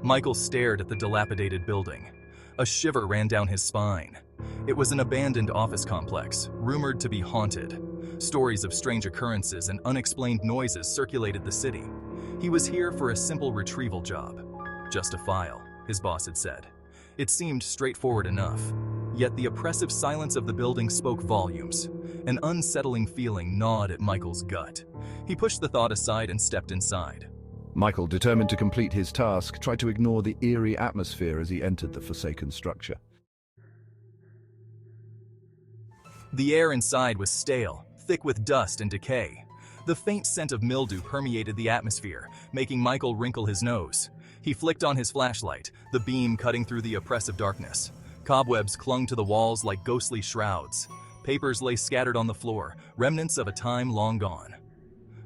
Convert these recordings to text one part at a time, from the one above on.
Michael stared at the dilapidated building. A shiver ran down his spine. It was an abandoned office complex, rumored to be haunted. Stories of strange occurrences and unexplained noises circulated the city. He was here for a simple retrieval job. Just a file, his boss had said. It seemed straightforward enough. Yet the oppressive silence of the building spoke volumes. An unsettling feeling gnawed at Michael's gut. He pushed the thought aside and stepped inside. Michael, determined to complete his task, tried to ignore the eerie atmosphere as he entered the forsaken structure. The air inside was stale, thick with dust and decay. The faint scent of mildew permeated the atmosphere, making Michael wrinkle his nose. He flicked on his flashlight, the beam cutting through the oppressive darkness. Cobwebs clung to the walls like ghostly shrouds. Papers lay scattered on the floor, remnants of a time long gone.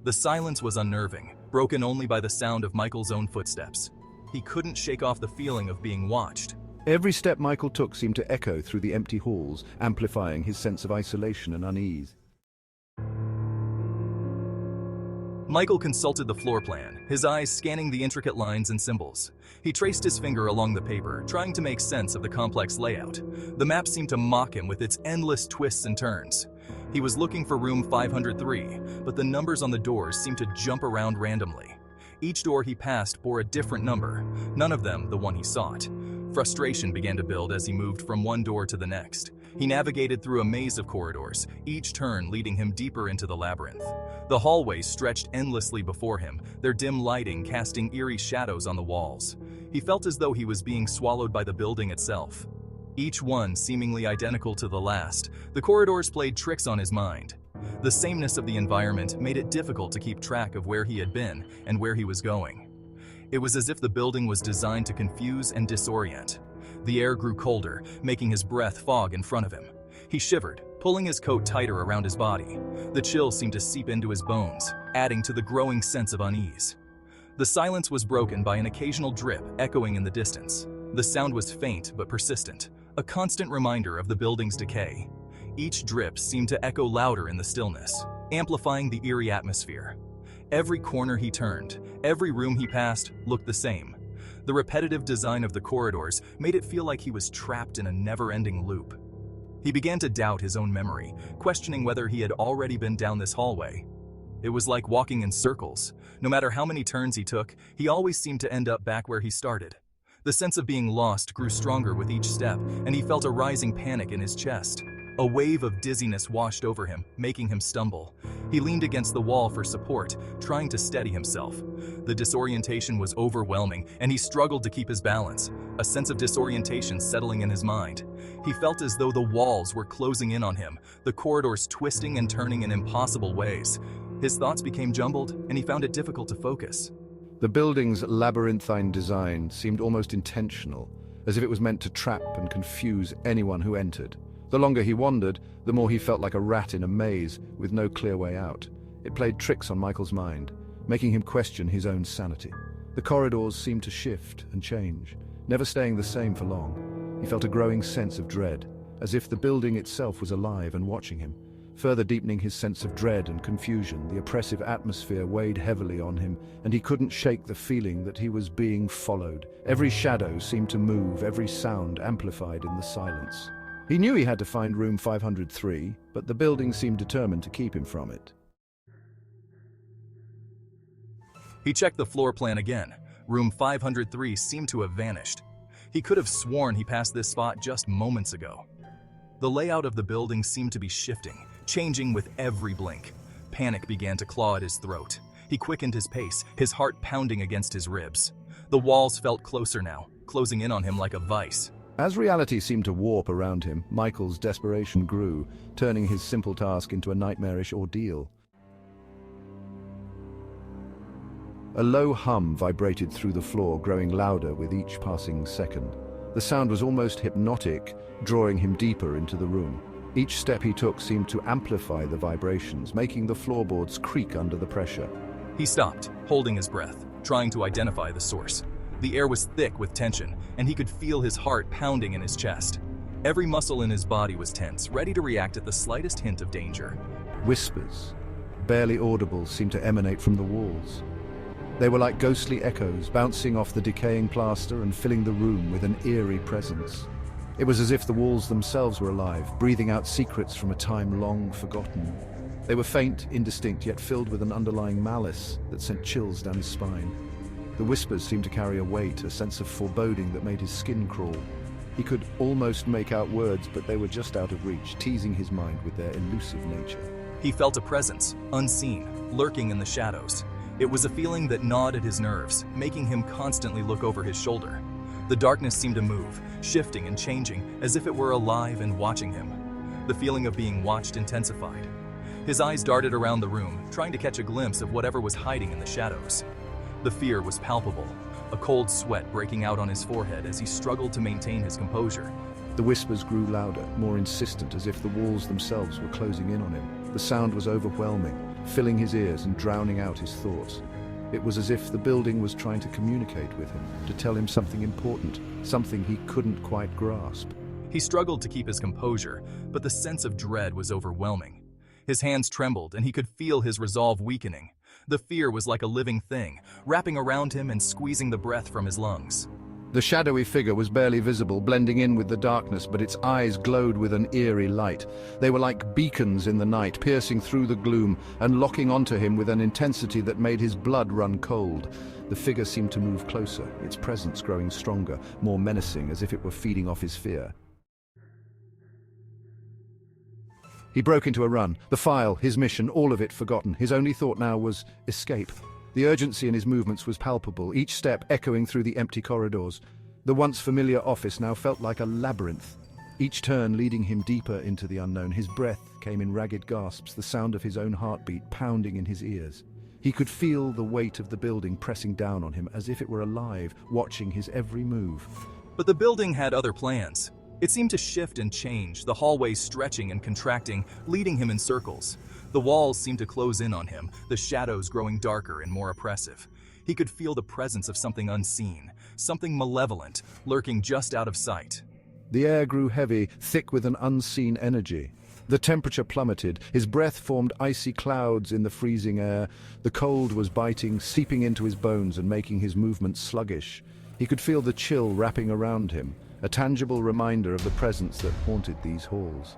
The silence was unnerving, broken only by the sound of Michael's own footsteps. He couldn't shake off the feeling of being watched. Every step Michael took seemed to echo through the empty halls, amplifying his sense of isolation and unease. Michael consulted the floor plan, his eyes scanning the intricate lines and symbols. He traced his finger along the paper, trying to make sense of the complex layout. The map seemed to mock him with its endless twists and turns. He was looking for room 503, but the numbers on the doors seemed to jump around randomly. Each door he passed bore a different number, none of them the one he sought. Frustration began to build as he moved from one door to the next. He navigated through a maze of corridors, each turn leading him deeper into the labyrinth. The hallways stretched endlessly before him, their dim lighting casting eerie shadows on the walls. He felt as though he was being swallowed by the building itself. Each one seemingly identical to the last, the corridors played tricks on his mind. The sameness of the environment made it difficult to keep track of where he had been and where he was going. It was as if the building was designed to confuse and disorient. The air grew colder, making his breath fog in front of him. He shivered, pulling his coat tighter around his body. The chill seemed to seep into his bones, adding to the growing sense of unease. The silence was broken by an occasional drip echoing in the distance. The sound was faint but persistent, a constant reminder of the building's decay. Each drip seemed to echo louder in the stillness, amplifying the eerie atmosphere. Every corner he turned, every room he passed, looked the same. The repetitive design of the corridors made it feel like he was trapped in a never-ending loop. He began to doubt his own memory, questioning whether he had already been down this hallway. It was like walking in circles. No matter how many turns he took, he always seemed to end up back where he started. The sense of being lost grew stronger with each step, and he felt a rising panic in his chest. A wave of dizziness washed over him, making him stumble. He leaned against the wall for support, trying to steady himself. The disorientation was overwhelming, and he struggled to keep his balance, a sense of disorientation settling in his mind. He felt as though the walls were closing in on him, the corridors twisting and turning in impossible ways. His thoughts became jumbled, and he found it difficult to focus. The building's labyrinthine design seemed almost intentional, as if it was meant to trap and confuse anyone who entered. The longer he wandered, the more he felt like a rat in a maze with no clear way out. It played tricks on Michael's mind, making him question his own sanity. The corridors seemed to shift and change, never staying the same for long. He felt a growing sense of dread, as if the building itself was alive and watching him. Further deepening his sense of dread and confusion, the oppressive atmosphere weighed heavily on him, and he couldn't shake the feeling that he was being followed. Every shadow seemed to move, every sound amplified in the silence. He knew he had to find room 503, but the building seemed determined to keep him from it. He checked the floor plan again. Room 503 seemed to have vanished. He could have sworn he passed this spot just moments ago. The layout of the building seemed to be shifting, changing with every blink. Panic began to claw at his throat. He quickened his pace, his heart pounding against his ribs. The walls felt closer now, closing in on him like a vice. As reality seemed to warp around him, Michael's desperation grew, turning his simple task into a nightmarish ordeal. A low hum vibrated through the floor, growing louder with each passing second. The sound was almost hypnotic, drawing him deeper into the room. Each step he took seemed to amplify the vibrations, making the floorboards creak under the pressure. He stopped, holding his breath, trying to identify the source. The air was thick with tension, and he could feel his heart pounding in his chest. Every muscle in his body was tense, ready to react at the slightest hint of danger. Whispers, barely audible, seemed to emanate from the walls. They were like ghostly echoes, bouncing off the decaying plaster and filling the room with an eerie presence. It was as if the walls themselves were alive, breathing out secrets from a time long forgotten. They were faint, indistinct, yet filled with an underlying malice that sent chills down his spine. The whispers seemed to carry a weight, a sense of foreboding that made his skin crawl. He could almost make out words, but they were just out of reach, teasing his mind with their elusive nature. He felt a presence, unseen, lurking in the shadows. It was a feeling that gnawed at his nerves, making him constantly look over his shoulder. The darkness seemed to move, shifting and changing, as if it were alive and watching him. The feeling of being watched intensified. His eyes darted around the room, trying to catch a glimpse of whatever was hiding in the shadows. The fear was palpable, a cold sweat breaking out on his forehead as he struggled to maintain his composure. The whispers grew louder, more insistent, as if the walls themselves were closing in on him. The sound was overwhelming, filling his ears and drowning out his thoughts. It was as if the building was trying to communicate with him, to tell him something important, something he couldn't quite grasp. He struggled to keep his composure, but the sense of dread was overwhelming. His hands trembled, and he could feel his resolve weakening. The fear was like a living thing, wrapping around him and squeezing the breath from his lungs. The shadowy figure was barely visible, blending in with the darkness, but its eyes glowed with an eerie light. They were like beacons in the night, piercing through the gloom and locking onto him with an intensity that made his blood run cold. The figure seemed to move closer, its presence growing stronger, more menacing, as if it were feeding off his fear. He broke into a run, the file, his mission, all of it forgotten. His only thought now was escape. The urgency in his movements was palpable, each step echoing through the empty corridors. The once familiar office now felt like a labyrinth, each turn leading him deeper into the unknown. His breath came in ragged gasps, the sound of his own heartbeat pounding in his ears. He could feel the weight of the building pressing down on him, as if it were alive, watching his every move. But the building had other plans. It seemed to shift and change, the hallways stretching and contracting, leading him in circles. The walls seemed to close in on him, the shadows growing darker and more oppressive. He could feel the presence of something unseen, something malevolent, lurking just out of sight. The air grew heavy, thick with an unseen energy. The temperature plummeted, his breath formed icy clouds in the freezing air. The cold was biting, seeping into his bones and making his movements sluggish. He could feel the chill wrapping around him, a tangible reminder of the presence that haunted these halls.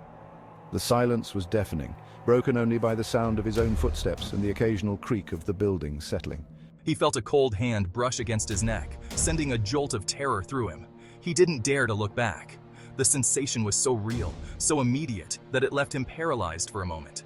The silence was deafening, broken only by the sound of his own footsteps and the occasional creak of the building settling. He felt a cold hand brush against his neck, sending a jolt of terror through him. He didn't dare to look back. The sensation was so real, so immediate, that it left him paralyzed for a moment.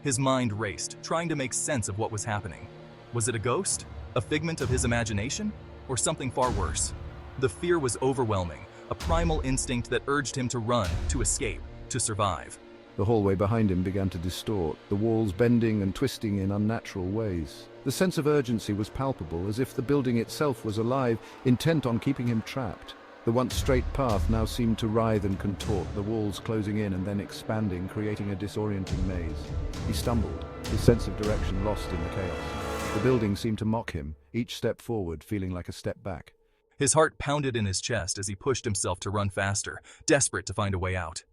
His mind raced, trying to make sense of what was happening. Was it a ghost? A figment of his imagination? Or something far worse? The fear was overwhelming, a primal instinct that urged him to run, to escape, to survive. The hallway behind him began to distort, the walls bending and twisting in unnatural ways. The sense of urgency was palpable, as if the building itself was alive, intent on keeping him trapped. The once straight path now seemed to writhe and contort, the walls closing in and then expanding, creating a disorienting maze. He stumbled, his sense of direction lost in the chaos. The building seemed to mock him, each step forward feeling like a step back. His heart pounded in his chest as he pushed himself to run faster, desperate to find a way out.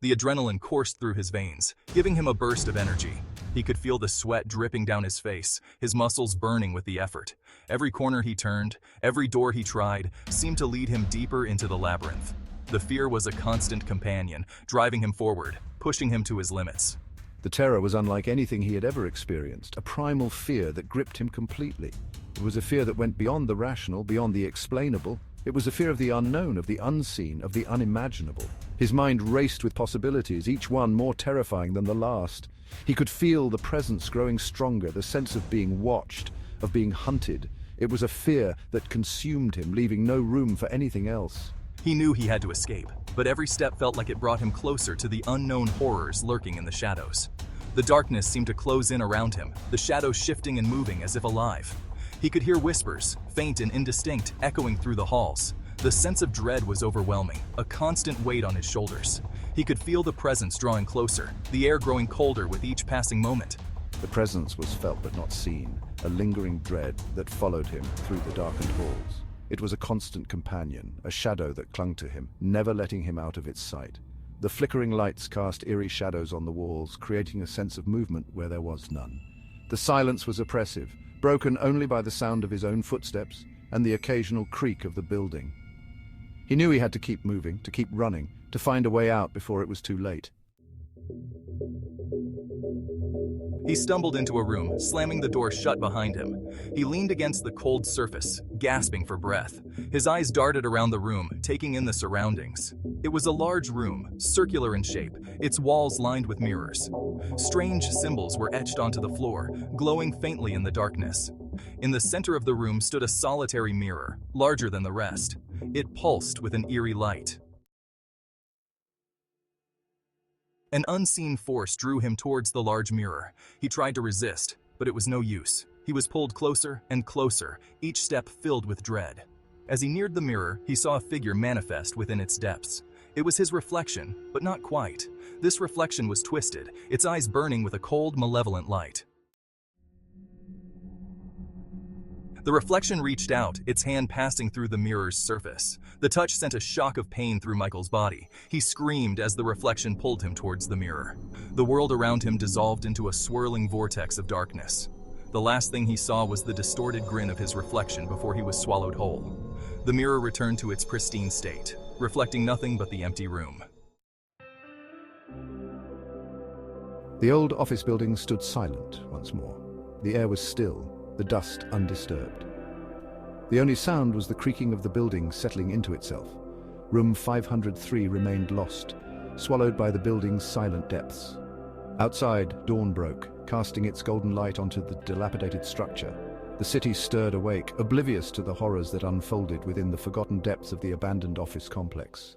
The adrenaline coursed through his veins, giving him a burst of energy. He could feel the sweat dripping down his face, his muscles burning with the effort. Every corner he turned, every door he tried, seemed to lead him deeper into the labyrinth. The fear was a constant companion, driving him forward, pushing him to his limits. The terror was unlike anything he had ever experienced, a primal fear that gripped him completely. It was a fear that went beyond the rational, beyond the explainable. It was a fear of the unknown, of the unseen, of the unimaginable. His mind raced with possibilities, each one more terrifying than the last. He could feel the presence growing stronger, the sense of being watched, of being hunted. It was a fear that consumed him, leaving no room for anything else. He knew he had to escape, but every step felt like it brought him closer to the unknown horrors lurking in the shadows. The darkness seemed to close in around him, the shadows shifting and moving as if alive. He could hear whispers, faint and indistinct, echoing through the halls. The sense of dread was overwhelming, a constant weight on his shoulders. He could feel the presence drawing closer, the air growing colder with each passing moment. The presence was felt but not seen, a lingering dread that followed him through the darkened halls. It was a constant companion, a shadow that clung to him, never letting him out of its sight. The flickering lights cast eerie shadows on the walls, creating a sense of movement where there was none. The silence was oppressive, broken only by the sound of his own footsteps and the occasional creak of the building. He knew he had to keep moving, to keep running, to find a way out before it was too late. He stumbled into a room, slamming the door shut behind him. He leaned against the cold surface, gasping for breath. His eyes darted around the room, taking in the surroundings. It was a large room, circular in shape, its walls lined with mirrors. Strange symbols were etched onto the floor, glowing faintly in the darkness. In the center of the room stood a solitary mirror, larger than the rest. It pulsed with an eerie light. An unseen force drew him towards the large mirror. He tried to resist, but it was no use. He was pulled closer and closer, each step filled with dread. As he neared the mirror, he saw a figure manifest within its depths. It was his reflection, but not quite. This reflection was twisted, its eyes burning with a cold, malevolent light. The reflection reached out, its hand passing through the mirror's surface. The touch sent a shock of pain through Michael's body. He screamed as the reflection pulled him towards the mirror. The world around him dissolved into a swirling vortex of darkness. The last thing he saw was the distorted grin of his reflection before he was swallowed whole. The mirror returned to its pristine state, reflecting nothing but the empty room. The old office building stood silent once more. The air was still, the dust undisturbed. The only sound was the creaking of the building settling into itself. Room 503 remained lost, swallowed by the building's silent depths. Outside, dawn broke, casting its golden light onto the dilapidated structure. The city stirred awake, oblivious to the horrors that unfolded within the forgotten depths of the abandoned office complex.